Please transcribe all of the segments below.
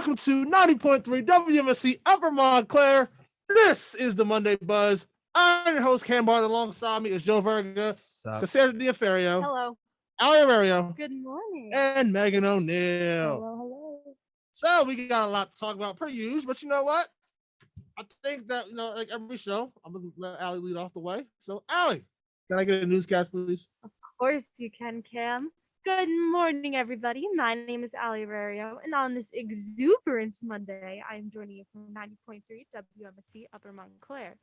welcome to 90.3 WMSC Upper Montclair. This is the Monday Buzz. I'm your host, Cam Barton. Alongside me is Joe Verga, Cassandra Diaferio, hello, Ali Mario, good morning, and Megan O'Neill. hello. So we got a lot to talk about per usual, but you know what? I think that, like every show, I'm going to let Ali lead off the way. So, Ali, can I get a newscast, please? Of course you can, Cam. Good morning, everybody. My name is Ali Rario, and on this exuberant Monday, I am joining you from 90.3 WMSC Upper Montclair.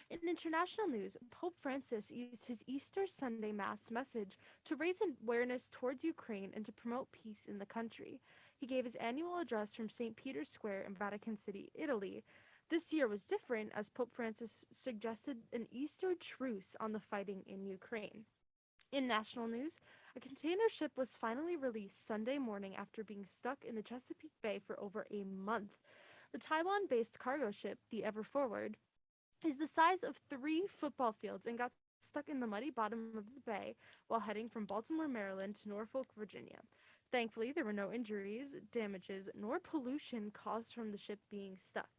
In international news, Pope Francis used his Easter Sunday Mass message to raise awareness towards Ukraine and to promote peace in the country. He gave his annual address from St. Peter's Square in Vatican City, Italy. This year was different as Pope Francis suggested an Easter truce on the fighting in Ukraine. In national news, a container ship was finally released Sunday morning after being stuck in the Chesapeake Bay for over a month. The Taiwan-based cargo ship, the Ever Forward, is the size of 3 football fields and got stuck in the muddy bottom of the bay while heading from Baltimore, Maryland to Norfolk, Virginia. Thankfully, there were no injuries, damages, nor pollution caused from the ship being stuck.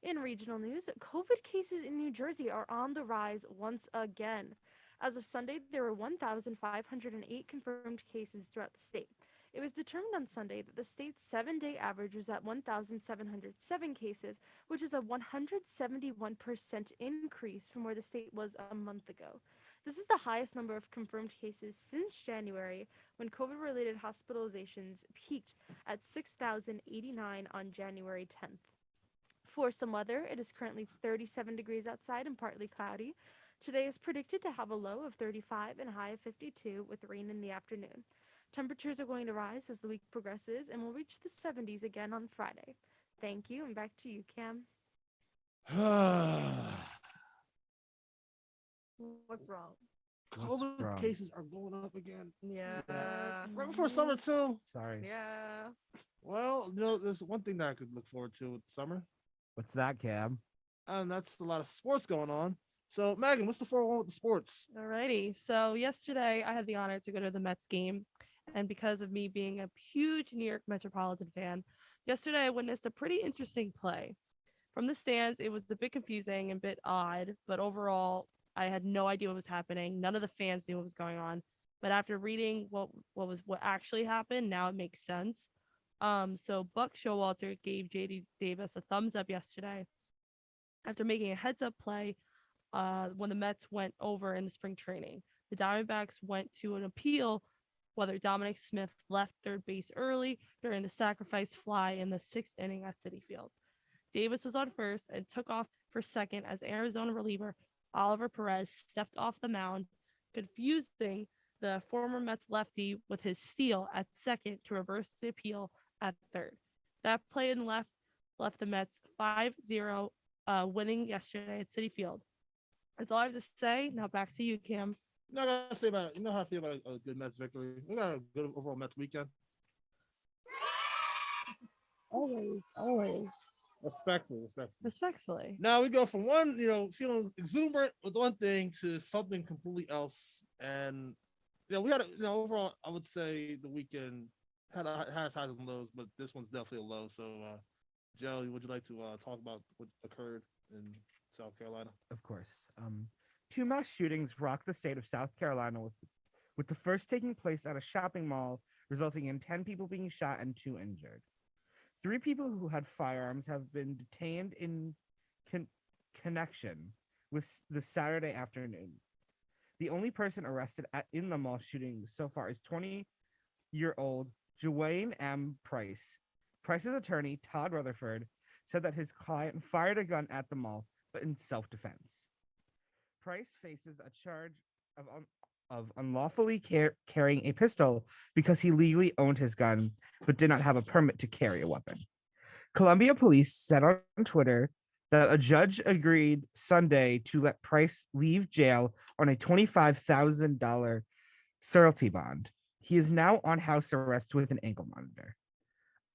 In regional news, COVID cases in New Jersey are on the rise once again. As of Sunday, there were 1,508 confirmed cases throughout the state. It was determined on Sunday that the state's 7-day average was at 1,707 cases, which is a 171% increase from where the state was a month ago. This is the highest number of confirmed cases since January, when COVID-related hospitalizations peaked at 6,089 on January 10th. For some weather, it is currently 37 degrees outside and partly cloudy. Today is predicted to have a low of 35 and a high of 52 with rain in the afternoon. Temperatures are going to rise as the week progresses and will reach the 70s again on Friday. Thank you, and back to you, Cam. What's wrong? COVID cases are going up again. Yeah. Right before summer, too. Sorry. Yeah. Well, there's one thing that I could look forward to with summer. What's that, Cam? And that's a lot of sports going on. So, Megan, what's the 401 with the sports? Alrighty. So yesterday I had the honor to go to the Mets game. And because of me being a huge New York Metropolitan fan, yesterday I witnessed a pretty interesting play. From the stands, it was a bit confusing and a bit odd, but overall, I had no idea what was happening. None of the fans knew what was going on. But after reading what actually happened, now it makes sense. So Buck Showalter gave JD Davis a thumbs up yesterday after making a heads-up play when the Mets went over in the spring training. The Diamondbacks went to an appeal whether Dominic Smith left third base early during the sacrifice fly in the 6th inning at Citi Field. Davis was on first and took off for second as Arizona reliever Oliver Perez stepped off the mound, confusing the former Mets lefty with his steal at second to reverse the appeal at third. That play and left the Mets 5-0, winning yesterday at Citi Field. That's all I have to say. Now back to you, Cam. I gotta say about how I feel about a good Mets victory. We got a good overall Mets weekend. Always. Respectfully. Now we go from one, feeling exuberant with one thing to something completely else. And we had overall, I would say the weekend had its highs and lows, but this one's definitely a low. So, Joe, would you like to talk about what occurred in South Carolina? Of course. 2 mass shootings rocked the state of South Carolina, with the first taking place at a shopping mall, resulting in 10 people being shot and 2 injured. 3 people who had firearms have been detained in connection with the Saturday afternoon. The only person arrested in the mall shooting so far is 20-year-old Joanne M. Price. Price's attorney, Todd Rutherford, said that his client fired a gun at the mall, but in self-defense. Price faces a charge of unlawfully carrying a pistol because he legally owned his gun, but did not have a permit to carry a weapon. Columbia police said on Twitter that a judge agreed Sunday to let Price leave jail on a $25,000 surety bond. He is now on house arrest with an ankle monitor.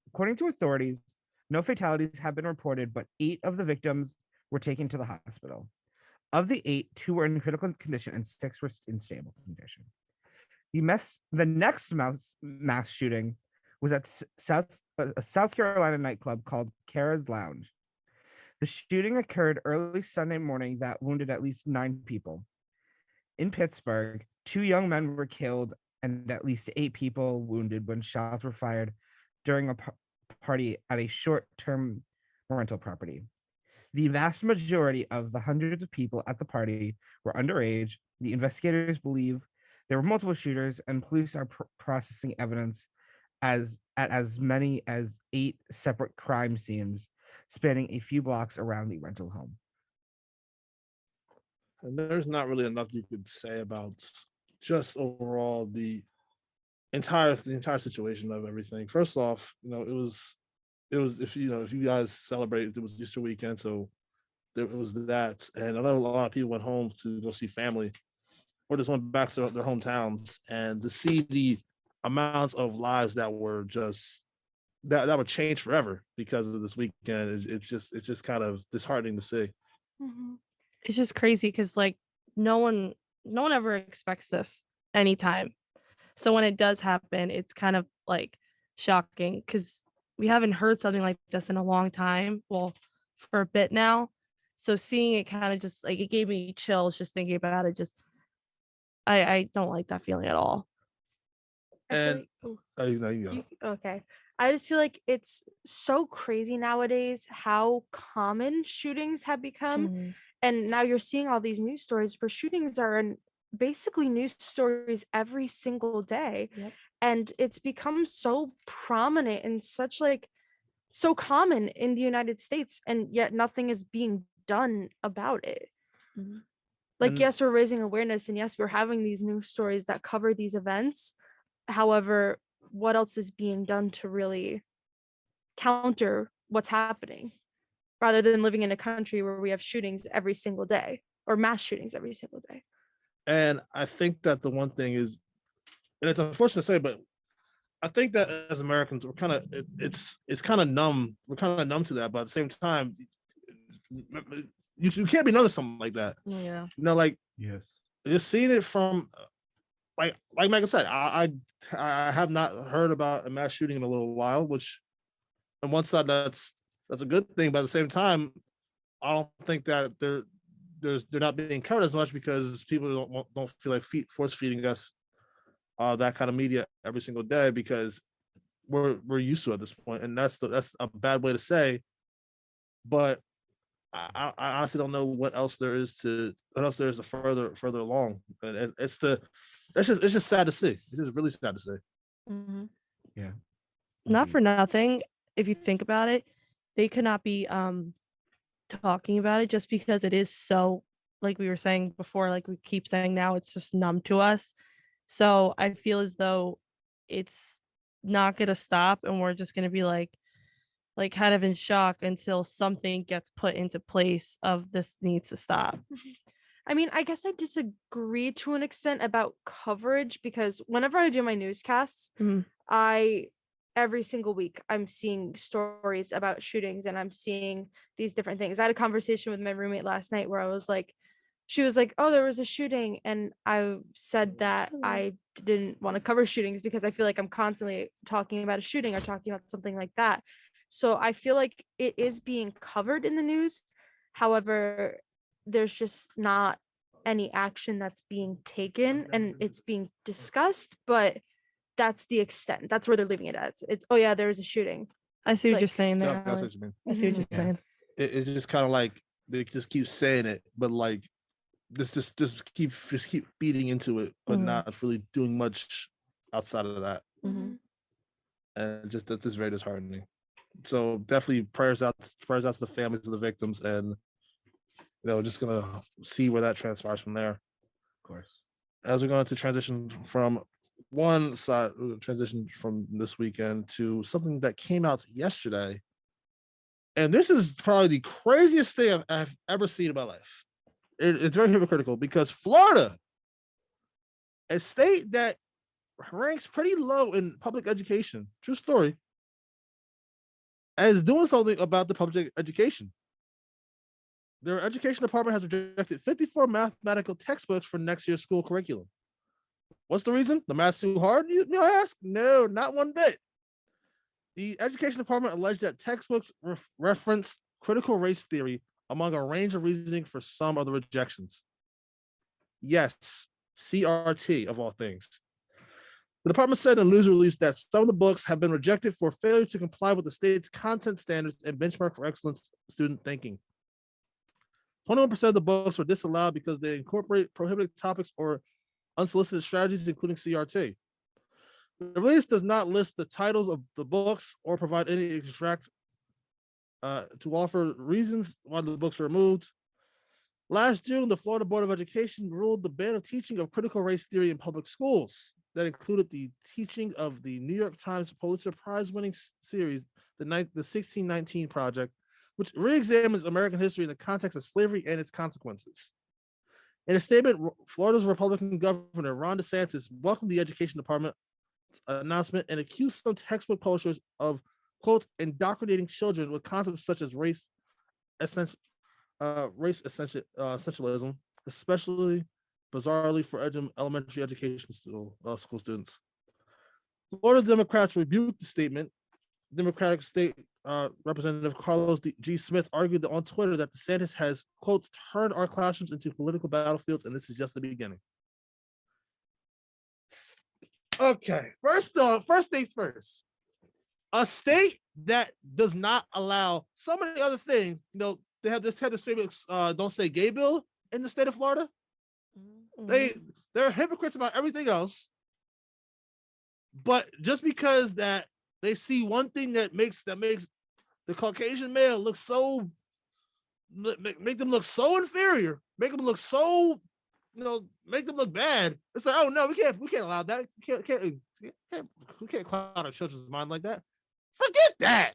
According to authorities, no fatalities have been reported, but 8 of the victims were taken to the hospital. Of the 8, 2 were in critical condition and 6 were in stable condition. The next mass shooting was at South a South Carolina nightclub called Kara's Lounge. The shooting occurred early Sunday morning that wounded at least 9 people. In Pittsburgh, 2 young men were killed and at least 8 people wounded when shots were fired during a party at a short-term rental property. The vast majority of the hundreds of people at the party were underage. The investigators believe there were multiple shooters, and police are processing evidence at as many as 8 separate crime scenes spanning a few blocks around the rental home. And there's not really enough you could say about just overall the entire situation of everything. First off, it was if you guys celebrate, it was Easter weekend, so it was that, and I know a lot of people went home to go see family, or just went back to their hometowns, and to see the amounts of lives that were just that would change forever because of this weekend. It's just kind of disheartening to see. Mm-hmm. It's just crazy because like no one ever expects this anytime. So when it does happen, it's kind of like shocking because we haven't heard something like this in a long time. Well, for a bit now. So seeing it kind of just like it gave me chills just thinking about it. Just I don't like that feeling at all. And Okay. I just feel like it's so crazy nowadays how common shootings have become. Mhm. And now you're seeing all these news stories where shootings are basically news stories every single day. Yep. And it's become so prominent and so common in the United States, and yet nothing is being done about it. Mhm. And- Yes, we're raising awareness, and yes, we're having these news stories that cover these events. However, what else is being done to really counter what's happening, rather than living in a country where we have shootings every single day, or mass shootings every single day? And I think that the one thing is, and it's unfortunate to say, but I think that as Americans, we're kind of it's kind of numb. We're kind of numb to that, but at the same time, you can't be numb to something like that. Yeah. Yes. Just seeing it from like Megan said, I have not heard about a mass shooting in a little while, which on one side that's a good thing, but at the same time, I don't think that they're not being covered as much because people don't feel like force feeding us that kind of media every single day because we're used to it at this point, and that's a bad way to say, but I honestly don't know what else there is to further along, and it's just sad to see. It's just really sad to see. Mm-hmm. Yeah. Not for nothing, if you think about it, they could not be talking about it just because it is so, like we were saying before, like we keep saying now, it's just numb to us. So I feel as though it's not gonna stop, and we're just gonna be like kind of in shock until something gets put into place of this needs to stop. I mean, I guess I disagree to an extent about coverage, because whenever I do my newscasts, Mhm. every single week I'm seeing stories about shootings, and I'm seeing these different things. I had a conversation with my roommate last night where she was like, oh, there was a shooting, and I said that I didn't want to cover shootings because I feel like I'm constantly talking about a shooting or talking about something like that. So I feel like it is being covered in the news. However, there's just not any action that's being taken, and it's being discussed, but that's the extent. That's where they're leaving it as. It's, oh yeah, there was a shooting. I see what Like- you're saying there. That's Alex. what you mean. I see what you're Yeah. saying. It's just kind of like they just keep saying it, but like just keep feeding into it, but Mhm. not really doing much outside of that, Mm-hmm. and just that's just very disheartening. So definitely prayers out to the families of the victims, and just gonna see where that transpires from there. Of course. As we're going to transition from one side, transition from this weekend to something that came out yesterday, and this is probably the craziest thing I've ever seen in my life. It's very hypocritical because Florida, a state that ranks pretty low in public education, true story, is doing something about the public education. Their education department has rejected 54 mathematical textbooks for next year's school curriculum. What's the reason? The math's too hard, you ask? No, not one bit. The education department alleged that textbooks reference critical race theory among a range of reasoning for some of the rejections. Yes, CRT of all things. The department said in a news release that some of the books have been rejected for failure to comply with the state's content standards and benchmark for excellence student thinking. 21% of the books were disallowed because they incorporate prohibited topics or unsolicited strategies, including CRT. The release does not list the titles of the books or provide any extract to offer reasons why the books were removed. Last June, the Florida Board of Education ruled the ban of teaching of critical race theory in public schools. That included the teaching of the New York Times Pulitzer Prize-winning series, the 1619 Project, which re-examines American history in the context of slavery and its consequences. In a statement, Florida's Republican Governor Ron DeSantis welcomed the Education Department announcement and accused some textbook publishers of, quote, indoctrinating children with concepts such as race essentialism, especially bizarrely for elementary education school students. Florida Democrats rebuked the statement. Democratic State Representative Carlos G. Smith argued on Twitter that DeSantis has, quote, turned our classrooms into political battlefields, and this is just the beginning. Okay, first things first. A state that does not allow so many other things, they have this famous "Don't Say Gay" bill in the state of Florida. Mm-hmm. They're hypocrites about everything else, but just because that they see one thing that makes the Caucasian male look so, make them look so inferior, make them look so, make them look bad. It's like, oh no, we can't allow that. We can't cloud our children's mind like that. Forget that.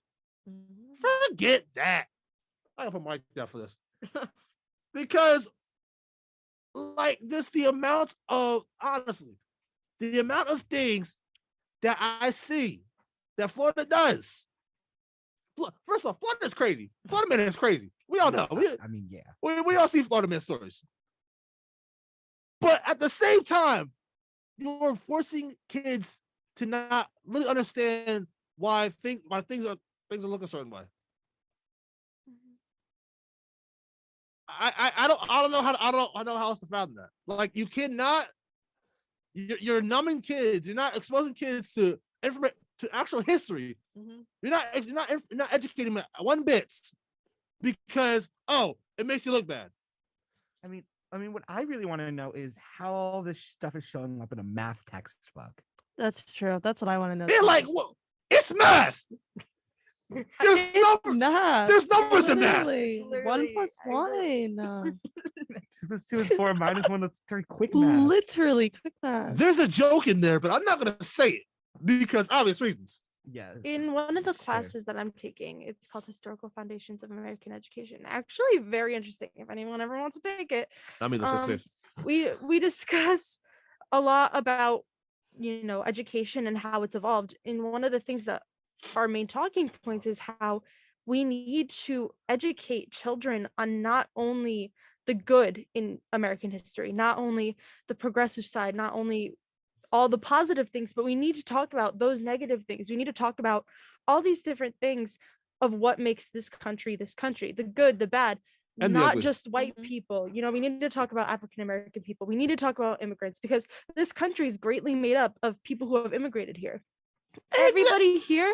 Forget that. I gotta put Mike down for this. Because like this, the amount of things that I see that Florida does. First of all, Florida is crazy. Florida man is crazy. We all know. We all see Florida man stories. But at the same time, you're forcing kids to not really understand why things are looking a certain way. I don't know how else to fathom that. Like you cannot, you're numbing kids. You're not exposing kids to information, to actual history. Mm-hmm. You're not educating them one bit because it makes you look bad. I mean, what I really want to know is how all this stuff is showing up in a math textbook. That's true. That's what I want to know. They're like, well, it's math. There's numbers in math. 1 + 1. 2 + 2 is 4 minus 1. That's very quick math. Literally quick math. There's a joke in there, but I'm not gonna say it because obvious reasons. Yes. In one of the classes that I'm taking, it's called Historical Foundations of American Education. Actually, very interesting. If anyone ever wants to take it, we discuss a lot about education and how it's evolved. And one of the things that our main talking points is how we need to educate children on not only the good in American history, not only the progressive side, not only all the positive things, but we need to talk about those negative things. We need to talk about all these different things of what makes this country, the good, the bad, and not just white people. We need to talk about African-American people. We need to talk about immigrants because this country is greatly made up of people who have immigrated here. Everybody here,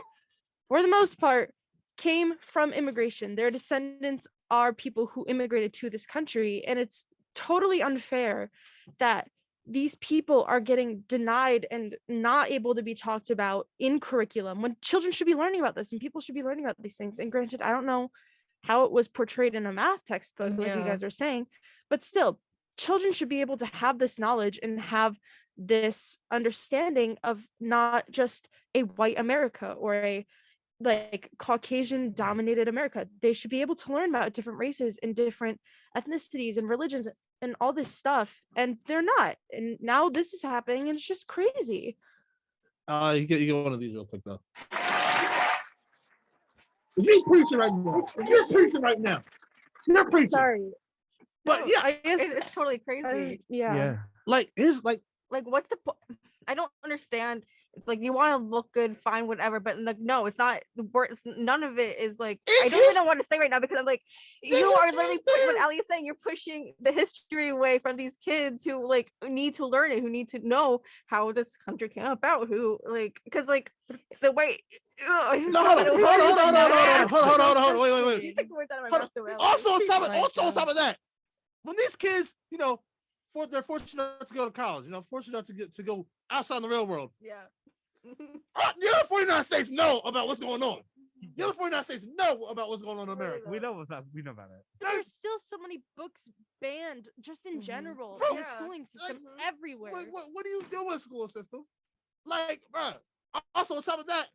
for the most part, came from immigration. Their descendants are people who immigrated to this country, and it's totally unfair that these people are getting denied and not able to be talked about in curriculum when children should be learning about this and people should be learning about these things. And granted, I don't know how it was portrayed in a math textbook, like you guys are saying, but still, children should be able to have this knowledge and have this understanding of not just a white America or a Caucasian dominated America. They should be able to learn about different races and different ethnicities and religions and all this stuff, and they're not. And now this is happening, and it's just crazy. You get one of these real quick though. You're preaching right now. You're preaching. Sorry, but yeah, I guess it's totally crazy. Yeah. Like it's like what's the point? I don't understand like you want to look good, fine, whatever, but like no, it's not. None of it is like. I It's don't even his- know what to say right now because I'm like, The you are history literally is what there. Ali is saying. You're pushing the history away from these kids who like need to learn it, who need to know how this country came about, who like because like the way. No, hold on. Wait. You took the words out of my Hold mouth. on. though, Ali. Also on top of my that, when these kids, they're fortunate enough to go to college, fortunate enough to go outside the real world. Yeah. The other 49 states know about what's going on. The other 49 states know about what's going on in America. We know about it. There's still so many books banned just in Mhm. general Bro, in the yeah. schooling system Mhm. everywhere. What do you do with school system? Like, bruh. Also, on top of that,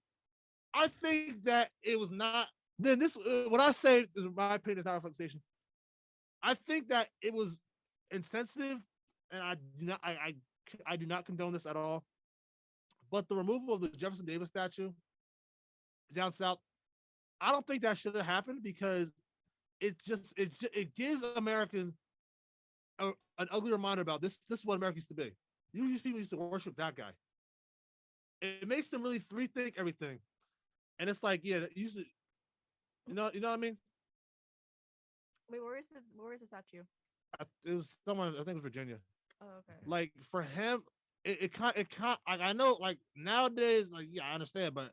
I think that it was not. Then this, what I say is my opinion is not a reflection. I think that it was insensitive, and I do not condone this at all. But the removal of the Jefferson Davis statue down south, I don't think that should have happened because it gives Americans an ugly reminder about this. This is what America used to be. These people used to worship that guy. It makes them really rethink everything, and it's like, yeah, you used to, you know what I mean? Wait, where is the statue? It was someone, I think it was Virginia. Oh, okay. Like for him, it can't. I know, like nowadays, like yeah, I understand, but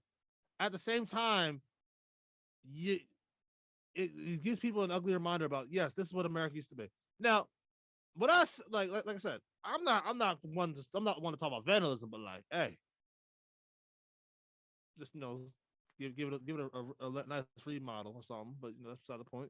at the same time, it gives people an ugly reminder about yes, this is what America used to be. Now, what I like I said, I'm not one to talk about vandalism, but like, hey, just give it a nice remodel or something. But that's beside the point.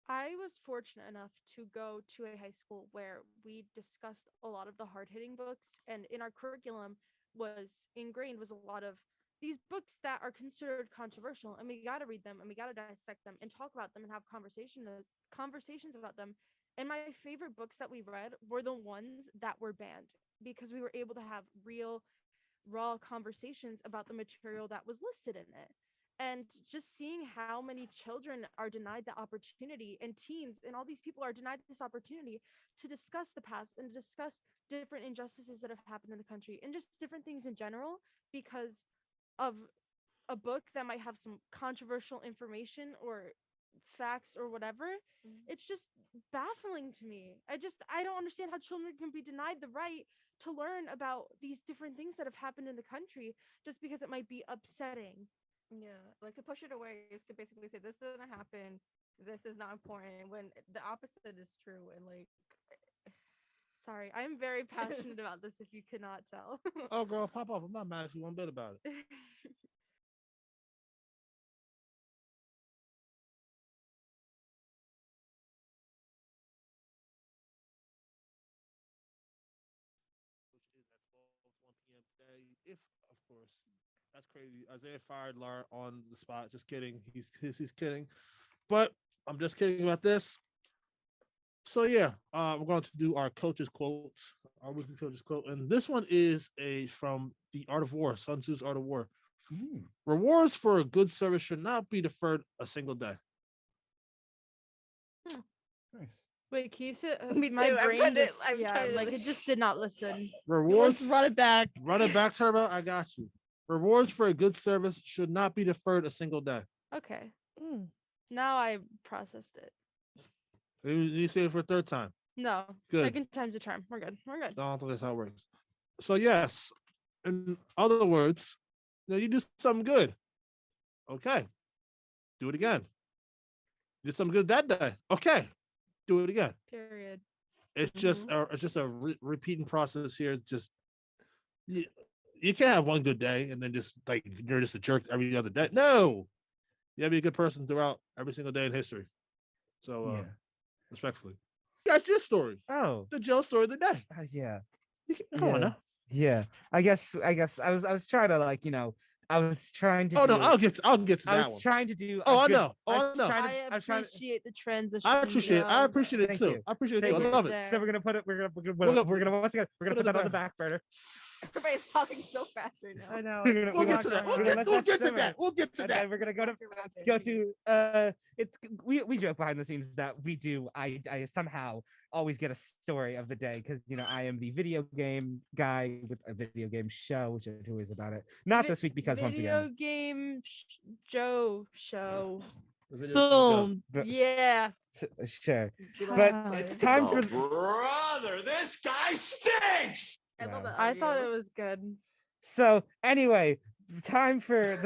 I was fortunate enough to go to a high school where we discussed a lot of the hard-hitting books, and in our curriculum was ingrained was a lot of these books that are considered controversial, and we got to read them and we got to dissect them and talk about them and have conversations about them. And my favorite books that we read were the ones that were banned because we were able to have real raw conversations about the material that was listed in it. And just seeing how many children are denied the opportunity, and teens and all these people are denied this opportunity to discuss the past and to discuss different injustices that have happened in the country and just different things in general because of a book that might have some controversial information or facts or whatever. It's just baffling to me. I don't understand how children can be denied the right to learn about these different things that have happened in the country just because it might be upsetting. Yeah, like to push it away is to basically say this doesn't happen, this is not important, when the opposite is true. And like, Sorry, I'm very passionate about this if you could not tell. Oh, girl, pop off! I'm not mad at you one bit about it. Which is at 12:01 p.m. today. If, of course, that's crazy. Isaiah fired Lar on the spot. Just kidding. He's kidding. But I'm just kidding about this. So yeah, we're going to do our coach's quotes, our weekly coach's quote, and this one is from the Art of War, Sun Tzu's Art of War. Rewards for a good service should not be deferred a single day. Nice. Wait, can you say Me my too, I'm brain trying to- just I'm yeah, trying to- like it just did not listen. Rewards, Let's run it back. run it back, Turbo. I got you. Rewards for a good service should not be deferred a single day. Okay. Mm. Now I processed it. You say it for a third time. No. Good. Second time's a charm. We're good. We're good. I don't think that's how it works. So yes, in other words, you do something good. Okay, do it again. You did something good that day. Okay, do it again. Period. It's just a repeating process here. Just you can't have one good day and then just like you're just a jerk every other day. No, you gotta be a good person throughout every single day in history. So Yeah. respectfully, that's your story. Oh, The Joe story of the day. yeah. Come on Yeah. now. Yeah. I guess I was trying to like, I was trying to Oh no, do- I'll get to I that was one. trying to do Oh, a I good- know. Oh, I was know. trying to- I I was trying to- appreciate the transition. I appreciate it. I appreciate it Thank too. you. I appreciate it Thank too. I you. love it. There. So we're gonna put it. We're gonna once again. We're gonna put put it that on the back. back burner. Everybody's talking so fast right now. I know. We'll get to that. We're gonna let We'll that get to simmer. that. We'll get to And that. then we're gonna go to. Let's Let's go to. It's we joke behind the scenes that we do. I somehow always get a story of the day because I am the video game guy with a video game show, which is always about it. Not this week because once Video again, game Joe show. The video Boom. but- Yeah. sure. She loves But to it's play. time for Brother, this guy stinks. I love that. I thought audio. it was good. So anyway, time for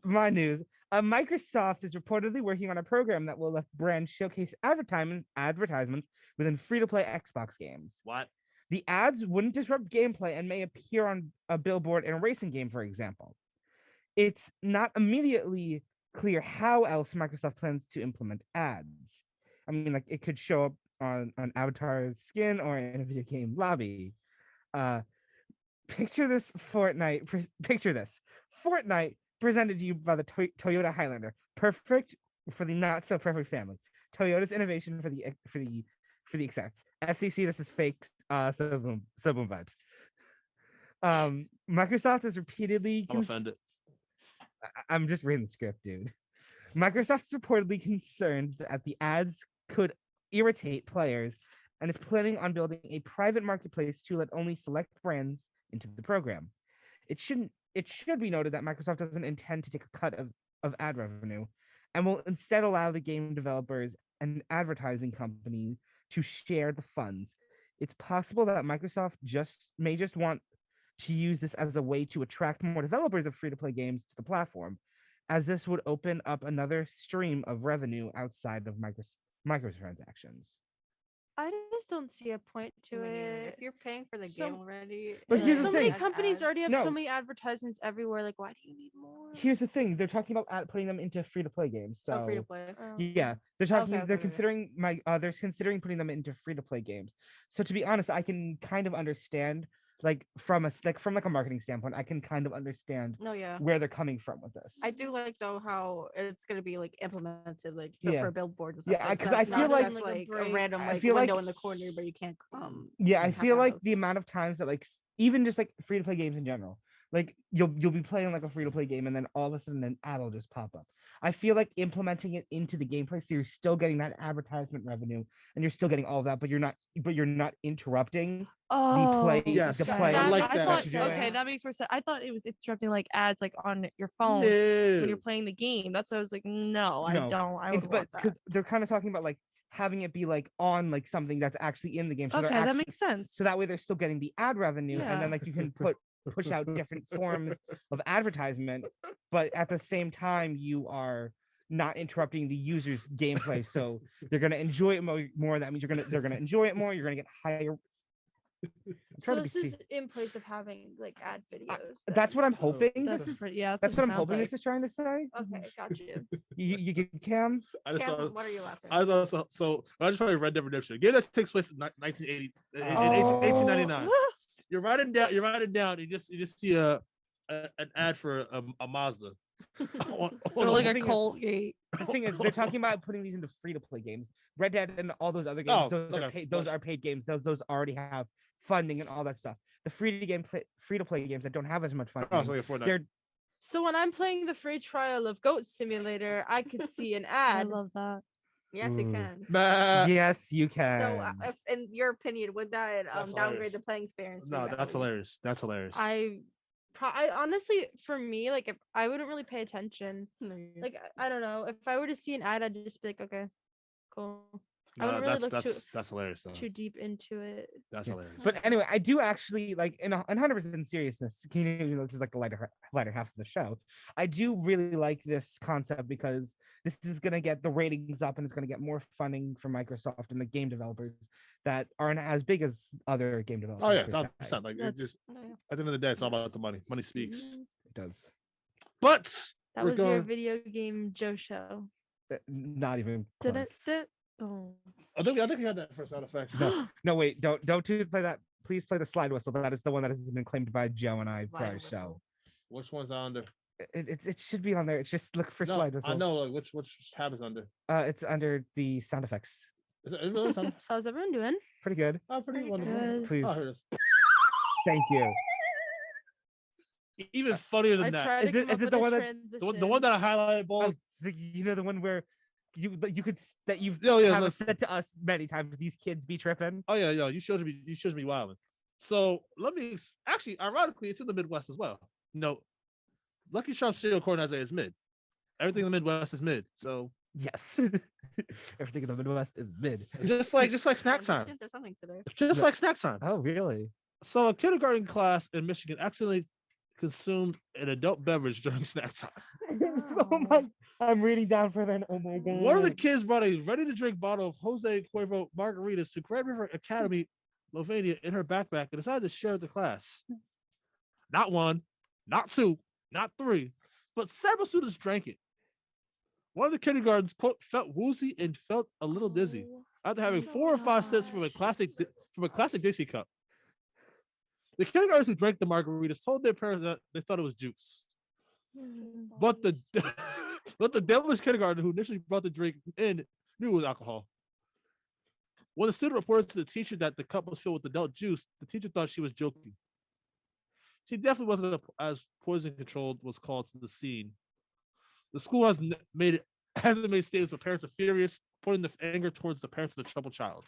my news. Microsoft is reportedly working on a program that will let brands showcase advertisements within free-to-play Xbox games. What? The ads wouldn't disrupt gameplay and may appear on a billboard in a racing game, for example. It's not immediately clear how else Microsoft plans to implement ads. I mean, like it could show up on an avatar's skin or in a video game lobby. Picture this Fortnite presented to you by the Toyota Highlander, perfect for the not so perfect family. Toyota's innovation for the execs. FCC, this is fake. So boom vibes. Microsoft is repeatedly. I'm offended. I'm just reading the script, dude. Microsoft is reportedly concerned that the ads could irritate players and is planning on building a private marketplace to let only select brands into the program. It should be noted that Microsoft doesn't intend to take a cut of ad revenue and will instead allow the game developers and advertising companies to share the funds. It's possible that Microsoft may just want to use this as a way to attract more developers of free-to-play games to the platform, as this would open up another stream of revenue outside of microtransactions. I just don't see a point to Me neither. it. If you're paying for the So- game already, But and here's then the So many thing. add companies ads- already have No. so many advertisements everywhere. Like, why do you need more? Here's the thing: they're talking about putting them into free-to-play games. So free to play. Oh. yeah, they're talking. Okay, they're okay. considering they're considering putting them into free-to-play games. So to be honest, I can kind of understand, like from a marketing standpoint, I can kind of understand No, yeah. where they're coming from with this. I do like though how it's gonna be like implemented like Yeah. for billboards and stuff. Yeah, like 'cause that, I not feel like- just, Like a like a break. random I like feel window like- in the corner, but you can't Yeah, I have feel like ads. the amount of times that even just like free to play games in general, like you'll be playing like a free to play game and then all of a sudden an ad will just pop up. I feel like implementing it into the gameplay so you're still getting that advertisement revenue and you're still getting all of that, but you're not interrupting Oh, play- Yes, the I play like I that. thought, you're doing. okay, that makes more sense. I thought it was interrupting like ads like on your phone No. when you're playing the game. That's why I was like, no, I No, don't. I It's would but want that. because they're kind of talking about like having it be like on like something that's actually in the game. So Okay, they're that actually, makes sense. so that way they're still getting the ad revenue and Yeah. then like you can push out different forms of advertisement, but at the same time you are not interrupting the user's gameplay, so they're gonna enjoy it more. That means they're gonna enjoy it more. You're gonna get higher. I'm So trying to this see. is in place of having like ad videos. That's what I'm hoping. That's This is pretty, yeah, that's what I'm it sounds hoping. like. This is trying to say. Okay, got you. You get Cam. I just Cam, saw. what are you laughing? I saw. So I just probably Red Dead Redemption. A game that takes place in 1980, in Oh. 1899. You're writing down. You just see an ad for a Mazda. Or like the a thing is- Colgate. The thing is, they're talking about putting these into free to play games. Red Dead and all those other games. Oh, those are okay. paid. Those are paid games. Those already have funding and all that stuff. The free to play games that don't have as much funding. Oh, so like Fortnite. They're So when I'm playing the free trial of Goat Simulator, I could see an I ad. love that. Yes, you Ooh. can. Bah. yes, you can. So, if, in your opinion, would that That's downgrade hilarious. the playing experience? for No, you, that's Ellie? hilarious. That's hilarious. I honestly, for me, like if I wouldn't really pay attention. No, yeah. Like I don't know, if I were to see an ad, I'd just be like, okay, cool. I No, wouldn't really that's look that's hilarious though. too deep into it. That's Yeah. hilarious. But anyway, I do actually like in 100% seriousness. This is like the lighter half of the show. I do really like this concept because this is gonna get the ratings up and it's gonna get more funding from Microsoft and the game developers that aren't as big as other game developers. Oh yeah, per se. 100%. Like it That's- just No, yeah. at the end of the day, it's all about the money. Money speaks. It does. But That we're was your going- video game Joe show. Not even Did close. it? Oh. I think we had that for sound effects. No, wait, don't play that. Please play the slide whistle. That is the one that has been claimed by Joe and I for Slide our whistle. show. Which one's under? It should be on there. It's just look for No, slide whistle. I know like which tab is under. It's under the sound effects. Is it really sound effects? So how's everyone doing? Pretty good. Oh, pretty Pretty wonderful. good. Please. Oh, here it is. Thank you. Even funnier I than that. tried Is to it- come is it up the with one a that- transition. The one that I highlighted, bold. Oh, the one where you could that you've Yeah, have said to us many times. These kids be tripping. Oh yeah, you showed me wilding. So actually, ironically, it's in the Midwest as well. Lucky Charms cereal corn as is mid. Everything in the Midwest is mid. So Yes, everything in the Midwest is mid. just like snack time. Or something today. Just like snack time. Oh, really? So a kindergarten class in Michigan accidentally consumed an adult beverage during snack time. Oh my! I'm reading down for that. Oh my god! One of the kids brought a ready-to-drink bottle of Jose Cuervo margaritas to Grand River Academy, Slovenia, in her backpack and decided to share with the class. Not one, not two, not three, but several students drank it. One of the kindergartens, quote, felt woozy and felt a little dizzy after having 4 or 5 sips from a classic Dixie cup. The kindergartners who drank the margaritas told their parents that they thought it was juice. But the devilish kindergartner who initially brought the drink in knew it was alcohol. When the student reported to the teacher that the cup was filled with adult juice, the teacher thought she was joking. She definitely wasn't as poison controlled was called to the scene. The school hasn't made statements, but parents are furious, pointing the anger towards the parents of the troubled child.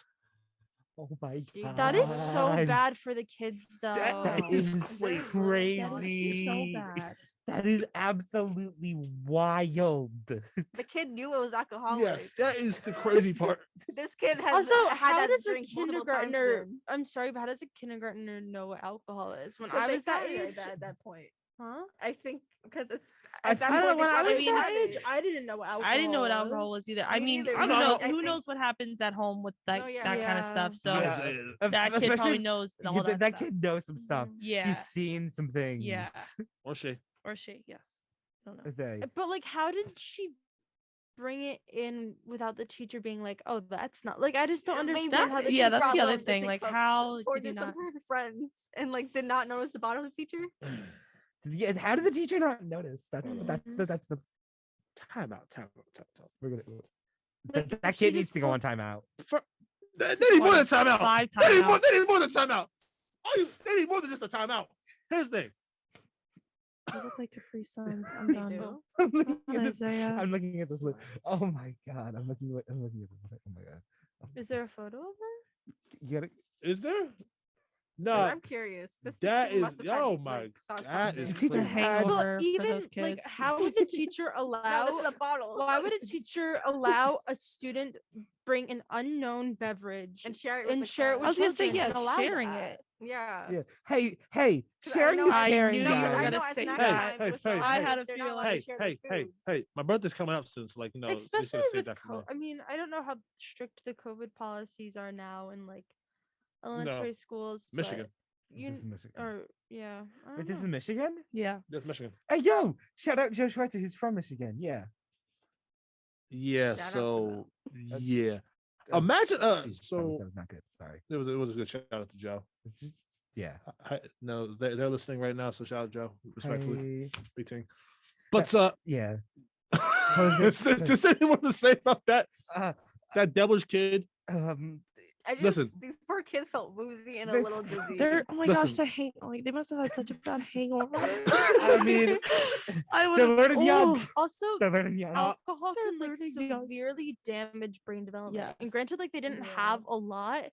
Oh my god! That is so bad for the kids, though. That is crazy. That is so bad. That is absolutely wild. The kid knew it was alcoholic. Yes, that is the crazy part. This kid has Also, had how that does a drink multiple times kindergartner? then. I'm sorry, but how does a kindergartner know what alcohol is? When 'Cause I they was that carry age, at that point. huh? I think because it's. I at that think- I don't know. point, When they I was probably that had age, it. I didn't know what alcohol. I didn't know what alcohol was either. I Me mean, neither, I don't know. who I knows think- what happens at home with that Oh, yeah. that kind of Yeah. stuff. So Yeah. that kid Especially probably if- knows yeah, all that that stuff. kid knows some stuff. Yeah. He's seen some things. Yeah. Or she. Or she, yes. I don't know. Okay. But like, how did she bring it in without the teacher being like, "Oh, that's not like"? I just don't Maybe understand how that's this. yeah, the that's the other problem, thing, Dixie like, cups, how or did you some not- of her friends and like did not notice the bottom of the teacher. Yeah, how did the teacher not notice? That's the Timeout. we're gonna. Like, That she kid needs just to go pulled- on timeout. They need more than timeout. 5 They need timeouts. more than timeout. They need more than just a timeout. Here's the thing. You look like Capri Suns. I'm Me done. too. I'm looking at this. Isaiah. I'm looking at this. Oh my god! I'm looking at this. Oh my god! Is there a photo of her? You gotta. Is there? No. I'm curious. This that teacher is- must have had, oh my- like, saw that is something. Teacher A had- hangover But even for those kids. like, how would the teacher No, allow? this is a bottle. Why would a teacher allow a student bring an unknown beverage and share it with and the share it class? I was gonna say, children yeah, and allow sharing that? it. Yeah. Yeah. Hey! 'Cause Sharing know is I caring, knew you were I gonna know guys. at say snack that. time with Hey, my I kids, had a they're not feeling. allowed to share their foods. Hey! My birthday's coming up soon, so like they Especially should save with that for me. I mean, I don't know how strict the COVID policies are now in like elementary schools. but Michigan. You This is Michigan. or yeah. I don't Wait, this is know. Michigan? Yeah. That's Michigan. Hey, yo! Shout out Joe Schweitzer. He's from Michigan. Yeah. Yeah. Shout out to So them. yeah. Uh, Imagine. Jesus, So that was not good. Sorry. it was a good shout out to Joe. It's just, yeah. No, they're listening right now. So shout out Joe. Respectfully, Hey, speaking. But yeah. is there anyone to say about that Uh, devilish kid? I just Listen. these poor kids felt woozy and a This- little dizzy. They're oh my gosh, Listen. they must have had such a bad hangover. I mean, I would they're learning young. Also, They're learning young. alcohol can like learning young. severely damage brain development. And Yes. granted, like they didn't Yeah. have a lot,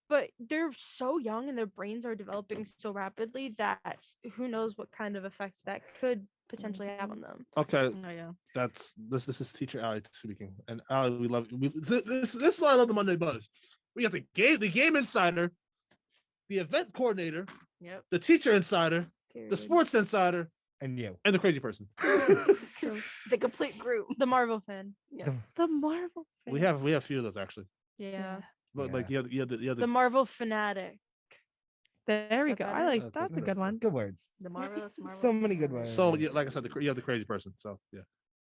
but they're so young and their brains are developing so rapidly that who knows what kind of effect that could potentially have on them. Okay, Oh yeah. that's this is teacher Ali speaking, and Ali, we love you. This is why I love the Monday Buzz. We got the game insider, the event coordinator, Yep. the teacher insider, the Period. sports insider, And you. and the crazy person. True. The complete group. The Marvel fan. Yes. the Marvel. we have a few of those actually. Yeah. But like Yeah. you had The Marvel fanatic. There we that go. I better? like Okay, that's a good one. Good words. The marvelous Marvel. So many good words. so yeah, like I said, you have the crazy person. So yeah.